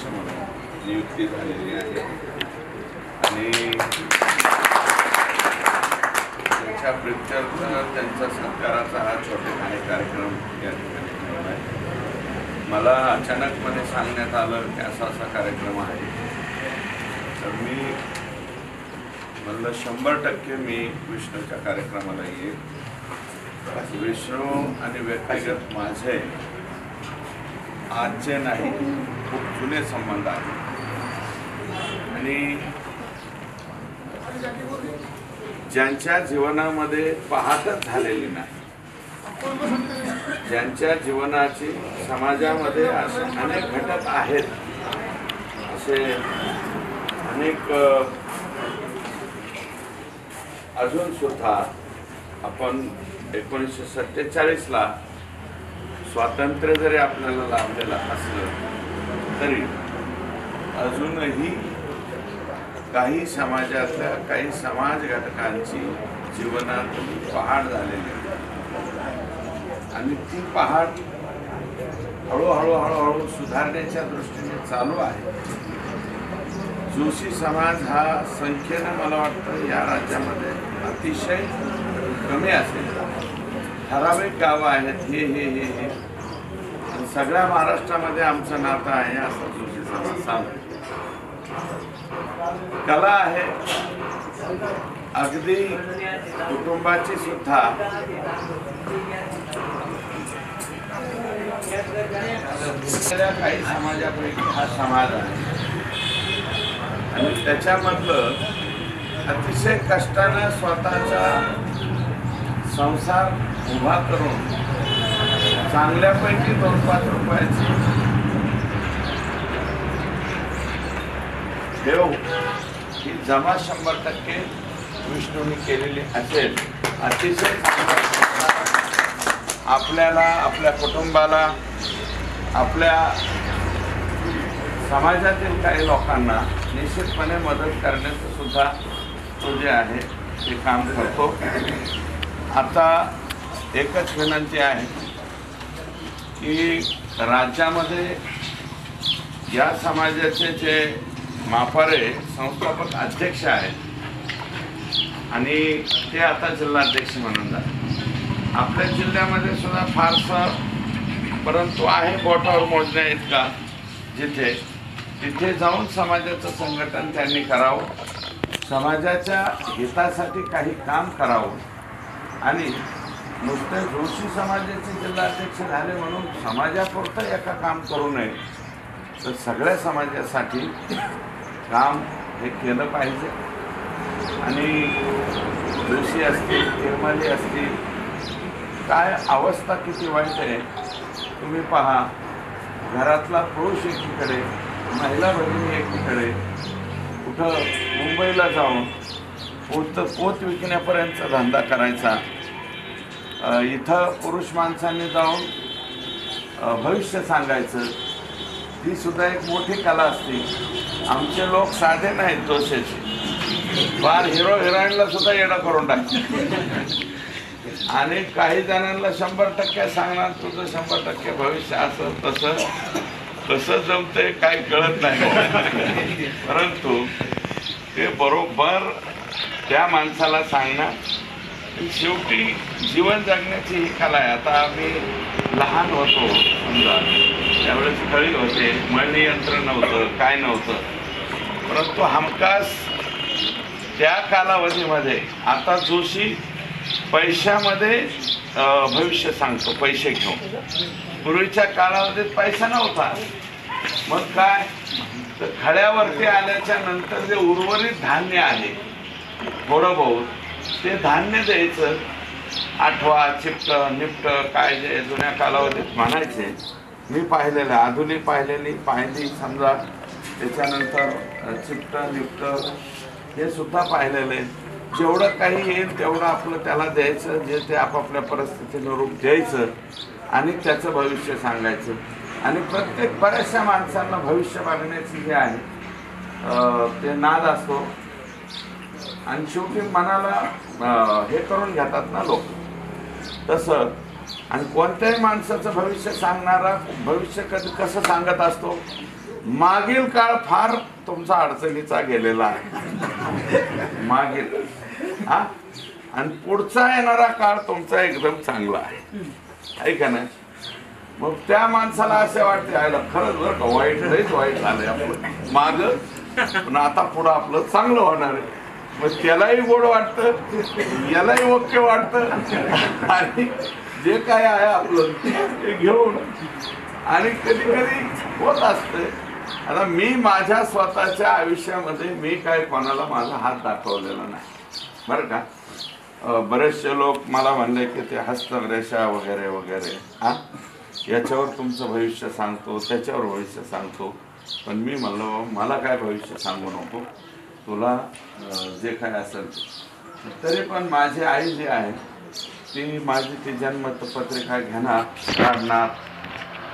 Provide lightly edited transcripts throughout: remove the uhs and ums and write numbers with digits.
अध्यक्ष म्हणून नियुक्ती झालेली आहे आणि त्याच्या प्रीत्यर्थ त्यांचा सत्काराचा हा छोटेखानी कार्यक्रम या ठिकाणी ठेवला आहे। मला अचानकपणे सांगण्यात आलं की असा कार्यक्रम आहे, तर मी म्हणलं 100% मी विष्णूच्या कार्यक्रमाला येईल। विष्णू आणि व्यक्तिगत माझे आजचे नाही, खूप जुने संबंध आहेत आणि ज्यांच्या जीवनामध्ये पहाटच झालेली नाही, ज्यांच्या जीवनाची समाजामध्ये असे अनेक घटक आहेत, असे अनेक अजून सुद्धा आपण 1947ला स्वातंत्र्य जरी आपल्याला लाभलेलं असलं तरी अजूनही काही समाजातल्या काही समाज घटकांची जीवनात पहाट झालेली आहे आणि ती पहाट हळूहळू सुधारण्याच्या दृष्टीने चालू आहे। जोशी समाज हा संख्येने मला वाटतं या राज्यामध्ये अतिशय कमी असेल, ठराविक गावं आहेत हे आणि सगळ्या महाराष्ट्रामध्ये आमचं नातं आहे असं जोशी समाज सांगतो। कला आहे, अगदी कुटुंबाची सुद्धा काही समाजापैकी हा समाज आहे आणि त्याच्यामधलं अतिशय कष्टानं स्वतःचा संसार उभा करून चांगल्यापैकी 2-5 रुपयाची ठेव ही जमा 100% विष्णूने केलेली असेल। अतिशय आपल्याला, आपल्या कुटुंबाला, आपल्या समाजातील काही लोकांना निश्चितपणे मदत करण्याचं सुद्धा तो जे आहे ते काम करतो। आता एकच विनंती आहे की राज्यामध्ये या समाजाचे जे मापारे संस्थापक अध्यक्ष आहेत आणि ते आता जिल्हाध्यक्ष म्हणून जातात। आपल्या जिल्ह्यामध्ये सुद्धा फारसं, परंतु आहे बोटावर मोजण्या इतका, तिथे जाऊन समाजाचं संघटन त्यांनी करावं, समाजाच्या हितासाठी काही काम करावं आणि नुसते जोशी समाजाचे जिल्हाध्यक्ष झाले म्हणून समाजापुरतं एका काम करू नये, तर सगळ्या समाजासाठी काम हे केलं पाहिजे। आणि जोशी असतील, तिरमाली असतील, काय अवस्था किती वाईट आहे तुम्ही पहा। घरातला पुरुष एकीकडे, महिला भगिनी एकीकडे, कुठं मुंबईला जाऊन पोत विकण्यापर्यंतचा धंदा करायचा, इथं पुरुष माणसांनी जाऊन भविष्य सांगायचं, ती सुद्धा एक मोठी कला असते। आमचे लोक साधे नाहीत जोशीचे, फार हिरोईनला सुद्धा येणं करून टाकतात आणि काही जणांना 100% सांगणार तुझं 100% भविष्य असं तसं कसं जमतंय काय कळत नाही, परंतु ते बरोबर त्या माणसाला सांगणार। शेवटी जीवन जगण्याची ही कला आहे। आता आम्ही लहान होतो समजा, त्यावेळेस खळी होते, मळनियंत्र नव्हतं, काय नव्हतं, परंतु हमखास त्या कालावधीमध्ये आता जोशी पैशामध्ये भविष्य सांगतो, पैसे घेऊन। पूर्वीच्या कालावधीत पैसा नव्हता, मग काय तर खड्यावरती आल्याच्या नंतर जे उर्वरित धान्य आहे थोडं बहुत, ते धान्य द्यायचं। आठवा, चिपटं, निपटं काय जे जुन्या कालावधीत म्हणायचे, मी पाहिलेलं, आधुनिक पाहिली समजा, त्याच्यानंतर चिपटं निपटं हे सुद्धा पाहिलेलं आहे। जेवढं काही येईल तेवढं आपलं त्याला द्यायचं, जे ते आपापल्या परिस्थितीनुरूप द्यायचं आणि त्याचं भविष्य सांगायचं। आणि प्रत्येक बऱ्याचशा माणसांना भविष्य बघण्याची जे आहे ते नाद असतो आणि शेवटी मनाला हे करून घेतात ना लोक तसं। आणि कोणत्याही माणसाचं भविष्य सांगणारा भविष्य कसं सांगत असतो मागील काळ फार तुमचा अडचणीचा गेलेला आहे, मागील हा, आणि पुढचा येणारा काळ तुमचा एकदम चांगला आहे का नाही? मग त्या माणसाला असं वाटते आयला खरंच बरं का वाईट लईच वाईट झालंय आपलं माग, पण आता पुढं आपलं चांगलं होणार आहे. मग त्यालाही गोड वाटतं, यालाही ओके वाटतं, आणि जे काय आहे आपलं ते घेऊन, आणि कधी कधी होत असते. आता मी माझ्या स्वतःच्या आयुष्यामध्ये मी काय कोणाला माझा हात दाखवलेला नाही बरं का. बरेचसे लोक मला म्हणले की ते हस्तरेषा वगैरे वगैरे, हा याच्यावर तुमचं भविष्य सांगतो, त्याच्यावर भविष्य सांगतो. पण मी म्हणलो मला काय भविष्य सांगू नको, तुला जे काय असेल. तरी पण माझी आई जी आहे ती माझी ती जन्मपत्रिका घेणार, काढणार,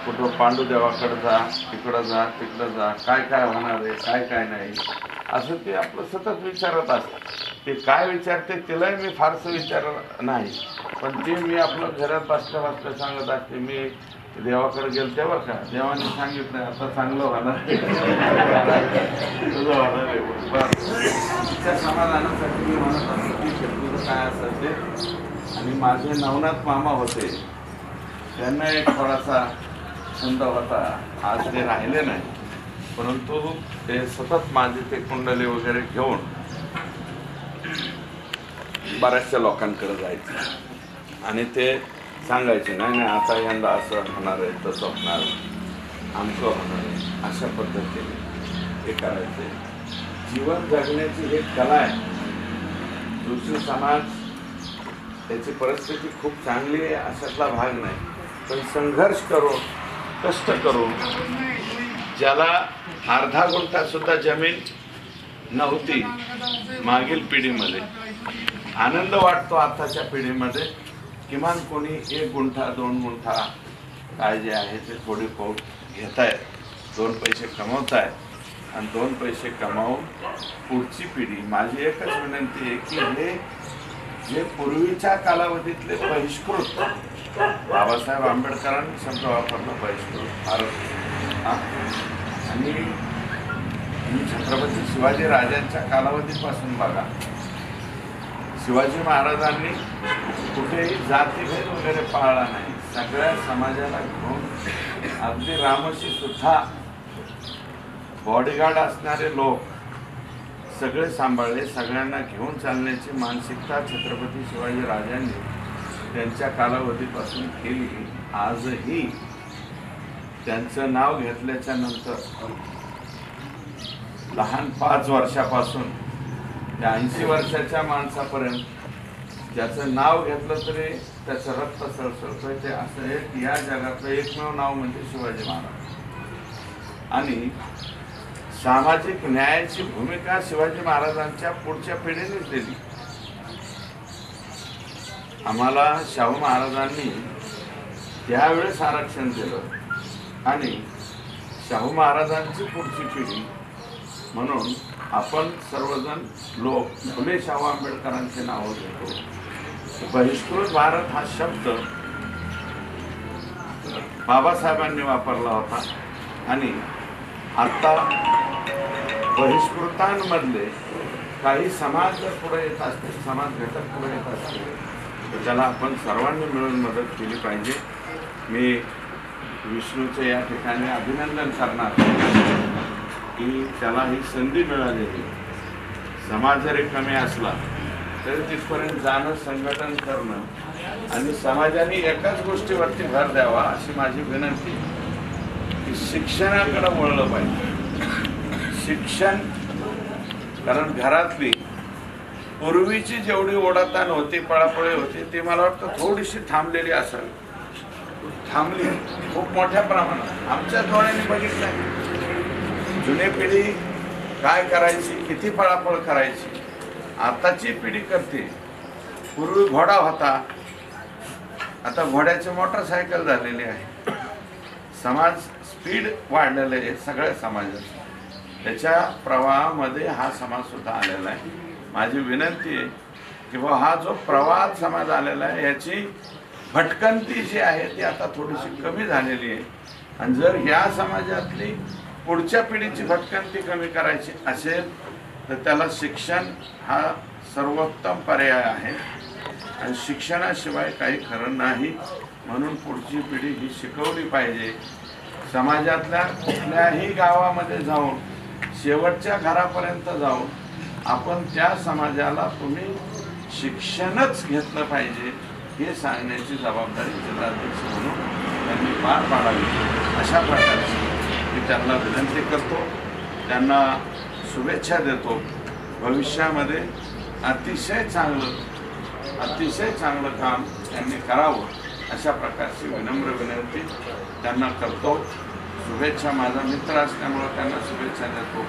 कुठं पांडुदेवाकडे जा, तिकडं जा, तिकडं जा, काय काय होणार आहे, काय काय नाही, असं ते आपलं सतत विचारत असतं. ते काय विचारते तिलाही मी फारसं विचारलं नाही, पण ते मी आपलं घरात बसल्या बसल्या सांगत असते. मी देवाकडे गेलो तेव्हा का देवाने सांगितलं आता चांगलं होणार, तुझं होणार आहे. तिच्या समाधानासाठी मी म्हणत असतो की तुझं काय असेल ते. आणि माझे नवनाथ मामा होते, त्यांना एक थोडासा छंद होता, आज ते राहिले नाही, परंतु ते सतत माझे ते कुंडली वगैरे घेऊन बऱ्याचशा लोकांकडे जायचे आणि ते सांगायचे नाही नाही आता यंदा असं होणार आहे, तसं होणार आहे, आमचं होणार आहे, अशा पद्धतीने ते करायचे. जीवन जगण्याची एक कला आहे. दुसरी समाज त्याची परिस्थिती खूप चांगली आहे अशातला भाग नाही, पण संघर्ष करो, कष्ट करो. ज्याला अर्धा गुंठा सुद्धा जमीन नव्हती मागील पिढीमध्ये, आनंद वाटतो आताच्या पिढीमध्ये किमान कोणी 1 गुंठा 2 गुंठा काय जे आहे ते थोडी पोट घेत आहेत, 2 पैसे कमवत आहेत, आणि 2 पैसे कमावून पुढची पिढी. माझी एकच विनंती आहे की हे जे पूर्वीच्या कालावधीतले बहिष्कृत, बाबासाहेब आंबेडकरांनी शब्द वापरला बहिष्कृत भारत, आणि छत्रपती शिवाजी राजांच्या कालावधीपासून बघा, शिवाजी महाराजांनी कुठेही जातीभेद वगैरे पाळला नाही, सगळ्या समाजाला घेऊन अगदी रामशी सुद्धा बॉडीगार्ड असणारे लोक सगळे सांभाळले, सगळ्यांना घेऊन चालण्याची मानसिकता छत्रपती शिवाजी राजांनी त्यांच्या कालावधीपासून केली. आजही त्यांचं नाव घेतल्याच्या नंतर लहान 5 वर्षापासून त्या 80 वर्षाच्या माणसापर्यंत ज्याचं नाव घेतलं तरी त्याचं रक्त सळसळतंय. ते असं एक या जगातलं एकमेव नाव म्हणजे शिवाजी महाराज. आणि सामाजिक न्यायाची भूमिका शिवाजी महाराजांच्या पुढच्या पिढीनेच दिली. आम्हाला शाहू महाराजांनी त्यावेळेस आरक्षण दिलं आणि शाहू महाराजांची पुढची पिढी म्हणून आपण सर्वजण लोक फुले शाहू आंबेडकरांचे नाव घेतो. बहिष्कृत भारत हा शब्द बाबासाहेबांनी वापरला होता, आणि आता बहिष्कृतांमधले काही समाज जर पुढे येत असतील, समाज घटक पुढे येत असतील, तर त्याला आपण सर्वांनी मिळून मदत केली पाहिजे. मी विष्णूचे या ठिकाणी अभिनंदन करणार की त्याला ही संधी मिळालेली. समाज जरी कमी असला तरी तिथपर्यंत जाणं, संघटन करणं, आणि समाजाने एकाच गोष्टीवरती भर द्यावा अशी माझी विनंती की शिक्षणाकडे वळलं पाहिजे. शिक्षण, कारण घरातली पूर्वीची जेवढी ओढाताण होती, पळापळी होती, ती मला वाटतं थोडीशी थांबलेली असावी. थांबली खूप मोठ्या प्रमाणात आमच्या डोळ्यांनी बघितलं. जुनी पिढी काय करायची, किती पळापळ करायची, आताची पिढी करते. पूर्वी घोडा होता, आता घोड्याची मोटरसायकल झालेली आहे. समाज स्पीड वाढलेलं आहे सगळ्या समाजाचं, त्याच्या प्रवाहामध्ये हा समाज सुद्धा आलेला आहे. माझी विनंती आहे की हा जो प्रवाहात समाज आलेला आहे याची भटकंती जी आहे ती आता थोडीशी कमी झालेली आहे. आणि जर या समाजातली पुढच्या पिढीची भटकंती कमी करायची असेल तर त्याला शिक्षण हा सर्वोत्तम पर्याय आहे आणि शिक्षणाशिवाय काही खरं नाही. म्हणून पुढची पिढी ही शिकवली पाहिजे. समाजातल्या कुठल्याही गावामध्ये जाऊन शेवटच्या घरापर्यंत जाऊन आपण त्या समाजाला तुम्ही शिक्षणच घेतलं पाहिजे हे सांगण्याची जबाबदारी जिल्हाध्यक्ष म्हणून त्यांनी पार पाडावी. अशा प्रकारची मी त्यांना विनंती करतो, त्यांना शुभेच्छा देतो. भविष्यामध्ये अतिशय चांगलं काम त्यांनी करावं अशा प्रकारची विनम्र विनंती त्यांना करतो. शुभेच्छा, माझा मित्र असल्यामुळं त्यांना शुभेच्छा देतो.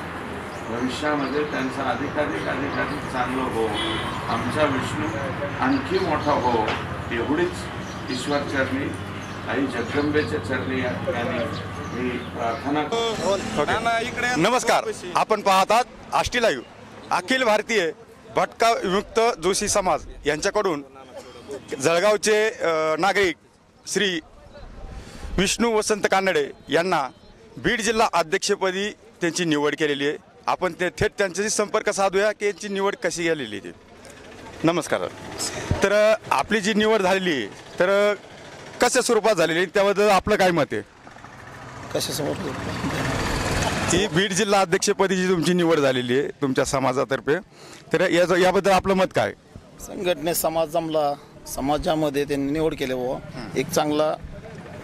भविष्यामध्ये त्यांचं अधिकाधिक चांगलं हो, आमचा विष्णू आणखी मोठा हो एवढीच ईश्वरचरणी आई जगदंबेच्या चरणी या ठिकाणी मी प्रार्थना करतो. नमस्कार, आपण पाहतात आष्टी लाईव्ह. अखिल भारतीय भटका विमुक्त जोशी समाज यांच्याकडून जळगावचे नागरिक श्री विष्णू वसंत कानडे यांना बीड जिल्हा अध्यक्षपदी त्यांची निवड केलेली आहे. आपण ते थेट त्यांच्याशी संपर्क साधूया की यांची निवड कशी झालेली आहे. नमस्कार. तर आपली जी निवड झालेली आहे तर कशा स्वरूपात झालेली आहे त्याबद्दल आपलं काय मत आहे? कशा स्वरूपात ही बीड जिल्हा अध्यक्षपदी जी तुमची निवड झालेली आहे तुमच्या समाजातर्फे, तर याबद्दल आपलं मत काय? संघटनेत समाज जमला, समाजामध्ये त्यांनी निवड केली व एक चांगला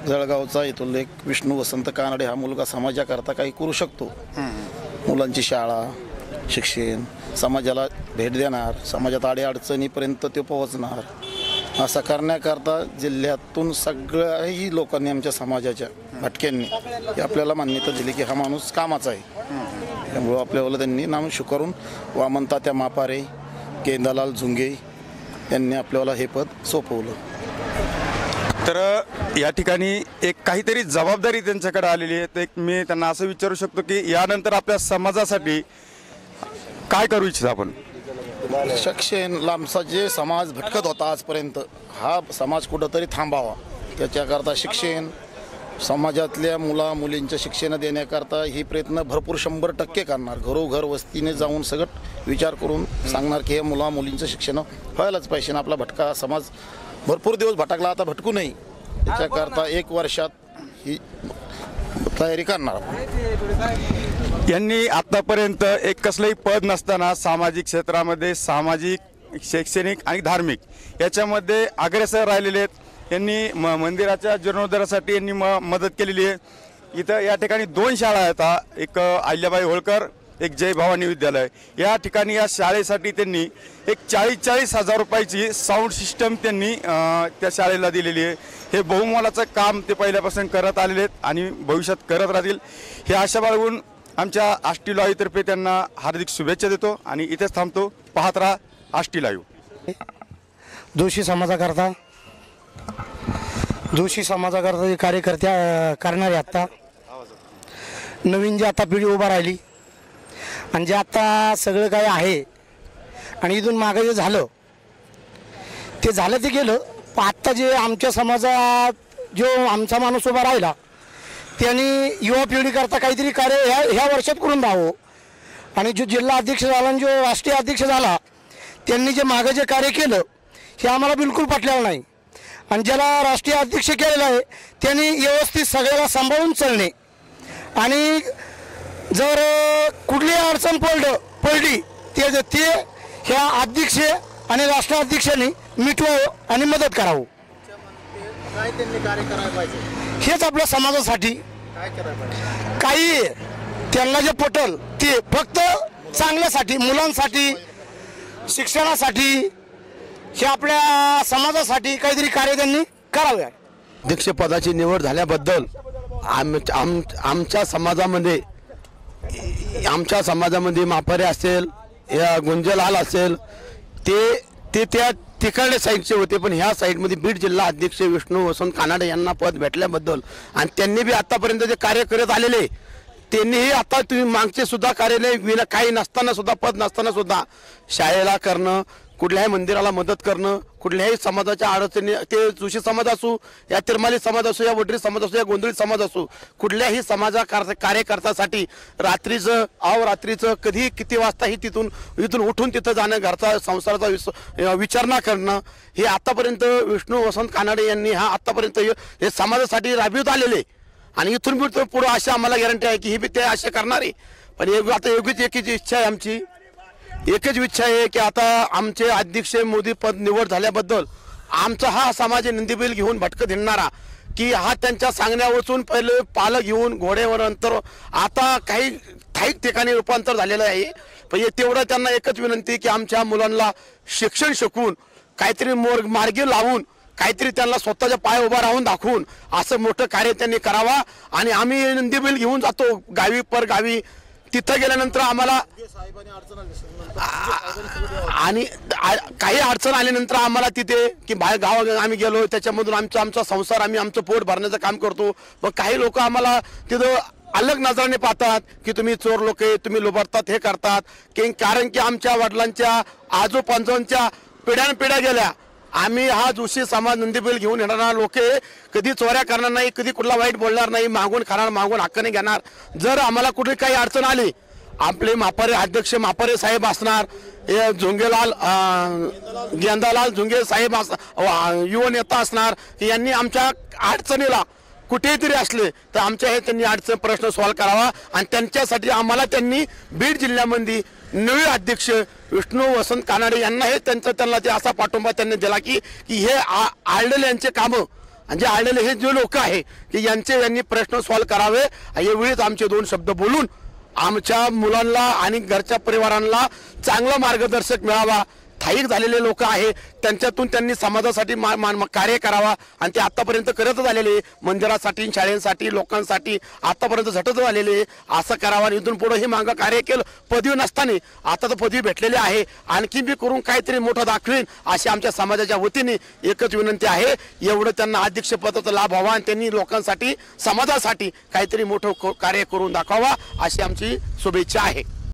जळगावचा इथून एक विष्णू वसंत कानडे हा मुलगा समाजाकरता काही करू शकतो. मुलांची शाळा, शिक्षण, समाजाला भेट देणार, समाजात अडीअडचणीपर्यंत ते पोहोचणार, असं करण्याकरता जिल्ह्यातून सगळ्याही लोकांनी आमच्या समाजाच्या भटक्यांनी हे आपल्याला मान्यता दिली की हा माणूस कामाचा आहे. त्यामुळं आपल्याला त्यांनी नाम स्वीकारून वामन तात्या मापारे, गेंदालाल झुंगे यांनी आपल्याला हे पद सोपवलं. तर या ठिकाणी एक काहीतरी जबाबदारी त्यांच्याकडे आलेली आहे. तर एक मी त्यांना असं विचारू शकतो की यानंतर आपल्या समाजासाठी काय करू इच्छिता आपण? शिक्षण लांबचा जे समाज भटकत होता आजपर्यंत हा समाज कुठंतरी थांबावा, त्याच्याकरता शिक्षण समाजातल्या मुलींचं शिक्षण देण्याकरता ही प्रयत्न भरपूर 100% करणार. घरोघर वस्तीने जाऊन सगळं विचार करून सांगणार की हे मुलींचं शिक्षण व्हायलाच पाहिजे. आणि आपला भटका समाज भरपूर दिवस भटकला, आता भटकू नये त्याच्याकरता 1 वर्षात ही तयारी करणार. यांनी आतापर्यंत एक कसलंही पद नसताना सामाजिक क्षेत्रामध्ये सामाजिक, शैक्षणिक आणि धार्मिक याच्यामध्ये अग्रेसर राहिलेले आहेत. यांनी मंदिराच्या जीर्णोद्धारासाठी यांनी मदत केलेली आहे. इथं या ठिकाणी 2 शाळा आहेत, एक अहिल्याबाई होळकर, एक जय भवानी विद्यालय. या ठिकाणी या शाळेसाठी त्यांनी एक 40 हजार रुपयाची साऊंड सिस्टम त्यांनी त्या शाळेला दिलेली आहे. हे बहुमोलाचं काम ते पहिल्यापासून करत आलेले आहेत आणि भविष्यात करत राहतील हे आशा बाळगून आमच्या आष्टी लाईव्हतर्फे त्यांना हार्दिक शुभेच्छा देतो आणि इथेच थांबतो. पाहत राहा आष्टी लाईव्ह. जोशी समाजाकरता जे कार्यकर्ते करणारे आत्ता नवीन जे आता पिढी उभा राहिली आणि जे आता सगळं काय आहे आणि इथून मागं जे झालं ते गेलं. पण आत्ता जे आमच्या समाजात जो आमचा माणूस उभा राहिला त्यांनी युवा पिढीकरता काहीतरी कार्य ह्या वर्षात करून द्यावं. आणि जो जिल्हा अध्यक्ष झाला आणि जो राष्ट्रीय अध्यक्ष झाला त्यांनी जे मागं जे कार्य केलं हे आम्हाला बिलकुल पटलेलं नाही. आणि ज्याला राष्ट्रीय अध्यक्ष केलेलं आहे त्यांनी व्यवस्थित सगळ्याला सांभाळून चालणे आणि जर कुठली अडचण पडली ते ह्या अध्यक्ष आणि राष्ट्राध्यक्षांनी मिटवावं आणि मदत करावं. काय त्यांनी कार्य करायला पाहिजे हेच आपल्या समाजासाठी काही त्यांना जे पटल ते फक्त चांगल्यासाठी, मुलांसाठी, शिक्षणासाठी, हे आपल्या समाजासाठी काहीतरी कार्य त्यांनी करावे. अध्यक्षपदाची निवड झाल्याबद्दल आमच्या समाजामध्ये मापारे असेल या गुंजलाल असेल ते त्या तिकडल्या साईडचे होते, पण ह्या साईडमध्ये बीड जिल्हा अध्यक्ष विष्णू वसंत कानडे यांना पद भेटल्याबद्दल आणि त्यांनी बी आतापर्यंत जे कार्य करत आलेले त्यांनीही आता तुम्ही मागचे सुद्धा कार्यालय विना काही नसताना सुद्धा पद नसताना सुद्धा शाळेला करणं, कुठल्याही मंदिराला मदत करणं, कुठल्याही समाजाच्या अडचणी, ते जोशी समाज असू, या तिरमाली समाज असू, या वडरी समाज असू, या गोंधळी समाज असू, कुठल्याही कार्यकर्त्यासाठी रात्रीचं अवरात्रीचं कधी किती वाजताही इथून उठून तिथं जाणं, घरचा संसाराचा विचार न करणं, हे आतापर्यंत विष्णू वसंत कानाडे यांनी आतापर्यंत हे समाजासाठी राबवित आलेले. आणि इथून पुढे अशी आम्हाला गॅरंटी आहे की ही बी ते असे करणारे. पण आता एकच इच्छा आहे आमची, एकच इच्छा आहे की आता आमचे अध्यक्ष मोदी पद निवड झाल्याबद्दल आमचा हा समाज नंदीबैल घेऊन भटकत हिंडणारा, की त्यांच्या सांगण्यावरून पहिले पालं घेऊन घोड्यावर नंतर आता काही ठाईक ठिकाणी रूपांतर झालेलं आहे. पण तेवढं त्यांना एकच विनंती की आमच्या मुलांना शिक्षण शिकवून काहीतरी मार्गी लावून काहीतरी त्यांना स्वतःच्या पाय उभा राहून दाखवून असं मोठं कार्य त्यांनी करावा. आणि आम्ही नंदीबैल घेऊन जातो गावी पर गावी. तिथं गेल्यानंतर आम्हाला आणि काही अडचण आल्यानंतर आम्हाला तिथे की बाहेर गाव आम्ही गेलो, त्याच्यामधून आमचा संसार आमचं पोट भरण्याचं काम करतो. मग काही लोक आम्हाला तिथं अलग नजराने पाहतात की तुम्ही चोर लोक आहे, तुम्ही लुबाडतात, हे करतात. कारण की आमच्या वडिलांच्या आजोपंजांच्या पिढ्यानपिढ्या गेल्या. आम्ही हा जोशी समाज नंदीबैल घेऊन येणारा लोक कधी चोऱ्या करणार नाही, कधी कुठला वाईट बोलणार नाही, मागून खाणार, मागून हक्काने घेणार. जर आम्हाला कुठे काही अडचण आली, आपले मापारे अध्यक्ष मापारे साहेब असणार, झुंगेलाल गेंदालाल झुंगे साहेब युवा नेता असणार, यांनी आमच्या अडचणीला कुठेही तरी असले तर आमच्या हे त्यांनी अडचण प्रश्न सॉल्व्ह करावा. आणि त्यांच्यासाठी आम्हाला त्यांनी बीड जिल्ह्यामध्ये नवे अध्यक्ष विष्णू वसंत कानाडे यांना त्यांना ते असा पाठिंबा त्यांनी दिला की हे आळलेले यांचे कामं, म्हणजे आळलेले हे जे लोक आहे की यांनी प्रश्न सॉल्व्ह करावे. यावेळीच आमचे 2 शब्द बोलून आमच्या मुलांना आणि घरच्या परिवारांना चांगला मार्गदर्शक मिळावा. स्थायिक झालेले लोक आहे त्यांच्यातून त्यांनी समाजासाठी कार्य करावा. आणि ते आतापर्यंत करतच आलेले, मंदिरासाठी, शाळेसाठी, लोकांसाठी आतापर्यंत झटत आलेले. असं करावं आणि इथून पुढे हे मागं कार्य केलं. पदवी नसताना आता तर पदवी भेटलेली आहे, आणखी बी करून काहीतरी मोठं दाखवेन अशी आमच्या समाजाच्या वतीने एकच विनंती आहे. एवढं त्यांना अध्यक्षपदाचा लाभ व्हावा आणि त्यांनी लोकांसाठी, समाजासाठी काहीतरी मोठं कार्य करून दाखवावा अशी आमची शुभेच्छा आहे.